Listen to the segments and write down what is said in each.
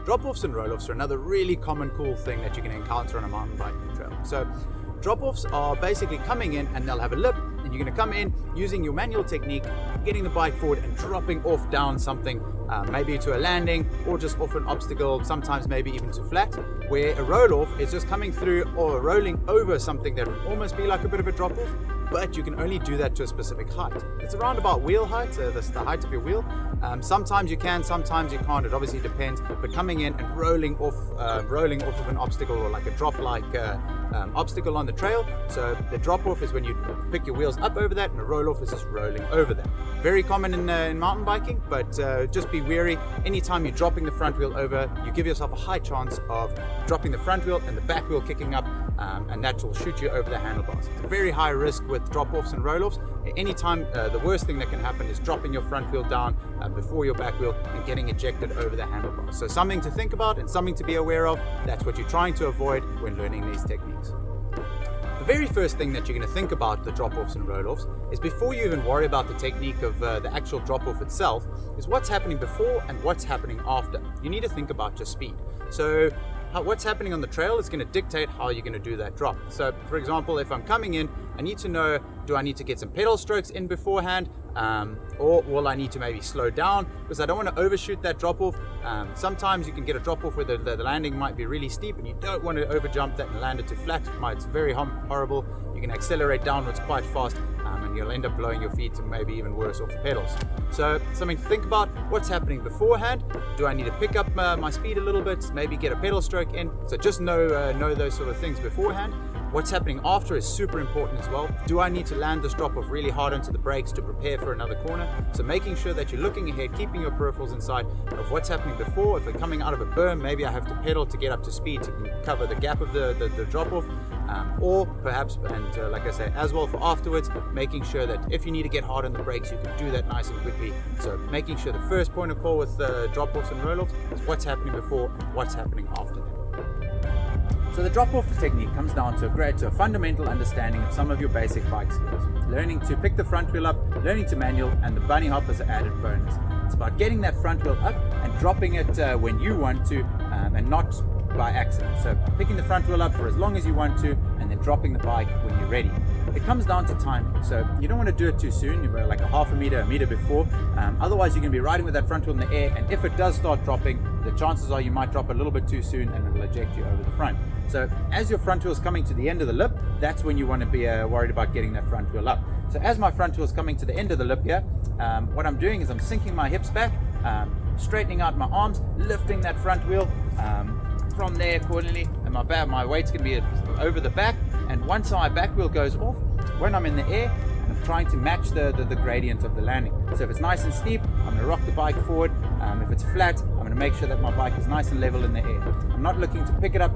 Drop-offs and roll-offs are another really common cool thing that you can encounter on a mountain biking trail. So drop-offs are basically coming in and they'll have a lip, and you're going to come in using your manual technique, getting the bike forward and dropping off down something, maybe to a landing or just off an obstacle, sometimes maybe even to flat, where a roll-off is just coming through or rolling over something that would almost be like a bit of a drop-off, but you can only do that to a specific height. It's around about wheel height, that's the height of your wheel. Sometimes you can, sometimes you can't, it obviously depends, but coming in and rolling off of an obstacle or like a drop-like obstacle on the trail. So the drop-off is when you pick your wheels up over that, and the roll-off is just rolling over that. Very common in mountain biking, but just be wary. Anytime you're dropping the front wheel over, you give yourself a high chance of dropping the front wheel and the back wheel kicking up, and that will shoot you over the handlebars. It's a very high risk with drop-offs and roll-offs. Anytime, the worst thing that can happen is dropping your front wheel down before your back wheel and getting ejected over the handlebars. So something to think about and something to be aware of. That's what you're trying to avoid when learning these techniques. The very first thing that you're going to think about the drop-offs and roll-offs is, before you even worry about the technique of the actual drop-off itself, is what's happening before and what's happening after. You need to think about your speed. So what's happening on the trail is going to dictate how you're going to do that drop. So for example, if I'm coming in, I need to know, do I need to get some pedal strokes in beforehand, or will I need to maybe slow down, because I don't want to overshoot that drop off. Sometimes you can get a drop off where the landing might be really steep and you don't want to overjump that and land it to flat. It's very horrible. You can accelerate downwards quite fast, and you'll end up blowing your feet and maybe even worse off the pedals. So something to think about: what's happening beforehand? Do I need to pick up my speed a little bit, maybe get a pedal stroke in? So just know those sort of things beforehand. What's happening after is super important as well. Do I need to land this drop off really hard onto the brakes to prepare for another corner? So making sure that you're looking ahead, keeping your peripherals inside of what's happening before. If we're coming out of a berm, maybe I have to pedal to get up to speed to cover the gap of the drop off. Or perhaps, and like I say, as well for afterwards, making sure that if you need to get hard on the brakes, you can do that nice and quickly. So making sure the first point of call with drop-offs and roll-offs is what's happening before, what's happening after them. So the drop-off technique comes down to a fundamental understanding of some of your basic bike skills. Learning to pick the front wheel up, learning to manual, and the bunny hop as an added bonus. It's about getting that front wheel up and dropping it when you want to, and not by accident. So picking the front wheel up for as long as you want to, and then dropping the bike when you're ready. It comes down to timing. So you don't want to do it too soon. You're like a half a meter before. Otherwise you're going to be riding with that front wheel in the air, and if it does start dropping, the chances are you might drop a little bit too soon and it'll eject you over the front. So as your front wheel is coming to the end of the lip, that's when you want to be worried about getting that front wheel up. So as my front wheel is coming to the end of the lip here, what I'm doing is I'm sinking my hips back, straightening out my arms, lifting that front wheel from there accordingly, and my weight's going to be over the back. And once my back wheel goes off, when I'm in the air, I'm trying to match the gradient of the landing. So if it's nice and steep, I'm going to rock the bike forward. If it's flat, I'm going to make sure that my bike is nice and level in the air. I'm not looking to pick it up,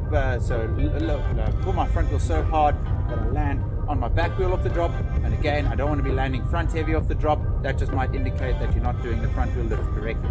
pull my front wheel so hard that I land on my back wheel off the drop. And again, I don't want to be landing front heavy off the drop. That just might indicate that you're not doing the front wheel lift correctly.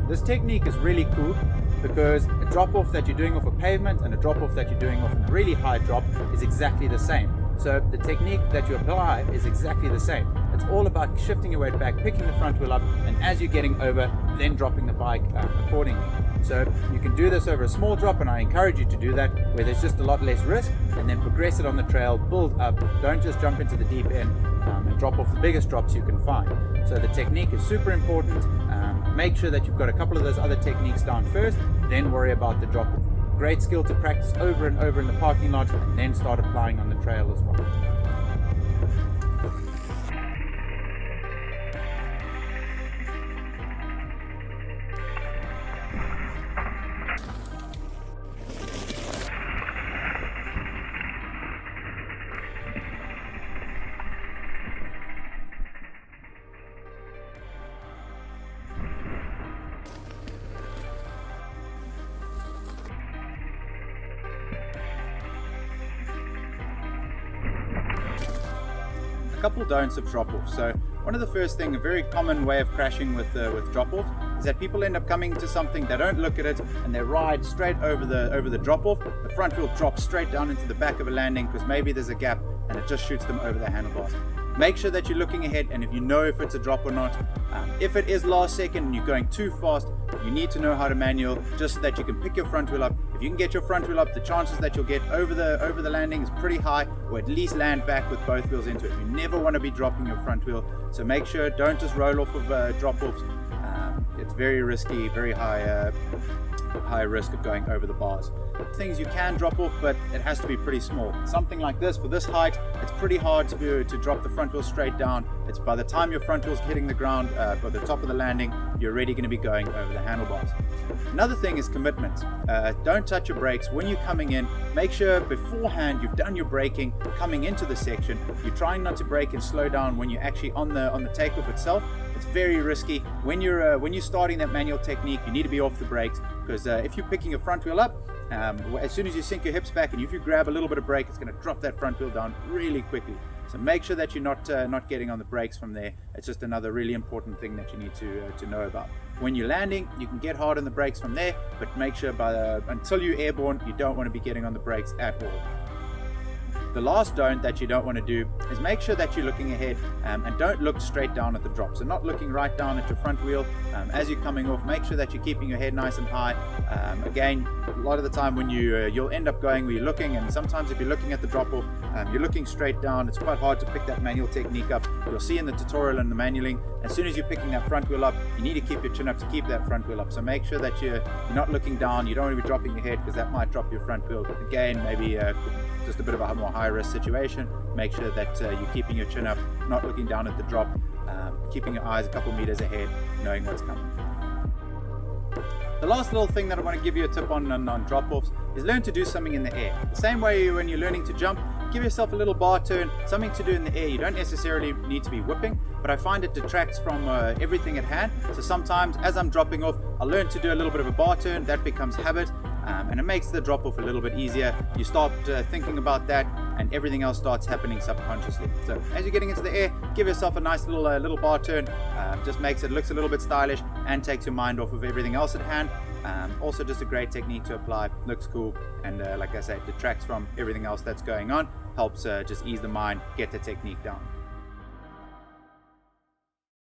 This technique is really cool because a drop off that you're doing off a pavement and a drop off that you're doing off a really high drop is exactly the same. So the technique that you apply is exactly the same. It's all about shifting your weight back, picking the front wheel up, and as you're getting over, then dropping the bike accordingly. So you can do this over a small drop, and I encourage you to do that where there's just a lot less risk, and then progress it on the trail, build up. Don't just jump into the deep end and drop off the biggest drops you can find. So the technique is super important. Make sure that you've got a couple of those other techniques down first, then worry about the drop off. Great skill to practice over and over in the parking lot, and then start applying on the trail as well. A couple don'ts of drop-off. So one of the first thing, a very common way of crashing with drop-off is that people end up coming to something, they don't look at it, and they ride straight over the drop-off. The front wheel drops straight down into the back of a landing because maybe there's a gap and it just shoots them over the handlebars. make sure that you're looking ahead, and if you know if it's a drop or not. If it is last second and you're going too fast, you need to know how to manual, just so that you can pick your front wheel up. If you can get your front wheel up, the chances that you'll get over the landing is pretty high, or at least land back with both wheels into it. You never want to be dropping your front wheel, so make sure, don't just roll off of drop-offs. It's very risky, very high risk of going over the bars. Things you can drop off, but it has to be pretty small. Something like this, for this height, it's pretty hard to drop the front wheel straight down. It's by the time your front wheel's hitting the ground, by the top of the landing, you're already going to be going over the handlebars. Another thing is commitment. Don't touch your brakes when you're coming in. Make sure beforehand you've done your braking coming into the section. You're trying not to brake and slow down when you're actually on the takeoff itself. It's very risky. When you're starting that manual technique, you need to be off the brakes, because if you're picking your front wheel up, as soon as you sink your hips back and if you grab a little bit of brake, it's going to drop that front wheel down really quickly. So make sure that you're not getting on the brakes from there. It's just another really important thing that you need to know about. When you're landing, you can get hard on the brakes from there, but make sure until you're airborne, you don't want to be getting on the brakes at all. The last don't that you don't want to do is make sure that you're looking ahead, and don't look straight down at the drop. So not looking right down at your front wheel as you're coming off. Make sure that you're keeping your head nice and high. Again, a lot of the time when you'll end up going where you're looking, and sometimes if you're looking at the drop off, you're looking straight down. It's quite hard to pick that manual technique up. You'll see in the tutorial and the manualing, as soon as you're picking that front wheel up, you need to keep your chin up to keep that front wheel up. So make sure that you're not looking down. You don't want to be dropping your head, because that might drop your front wheel. Again, maybe just a bit of a more high risk situation. Make sure that you're keeping your chin up, not looking down at the drop, keeping your eyes a couple meters ahead, knowing what's coming. The last little thing that I want to give you a tip on drop-offs is learn to do something in the air. The same way when you're learning to jump, give yourself a little bar turn, something to do in the air. You don't necessarily need to be whipping, but I find it detracts from everything at hand. So sometimes as I'm dropping off, I'll learn to do a little bit of a bar turn. That becomes habit, and it makes the drop off a little bit easier. You start thinking about that, and everything else starts happening subconsciously. So as you're getting into the air, give yourself a nice little bar turn. Just makes it looks a little bit stylish and takes your mind off of everything else at hand. Also just a great technique to apply, looks cool, and like I said, detracts from everything else that's going on, helps just ease the mind, get the technique down.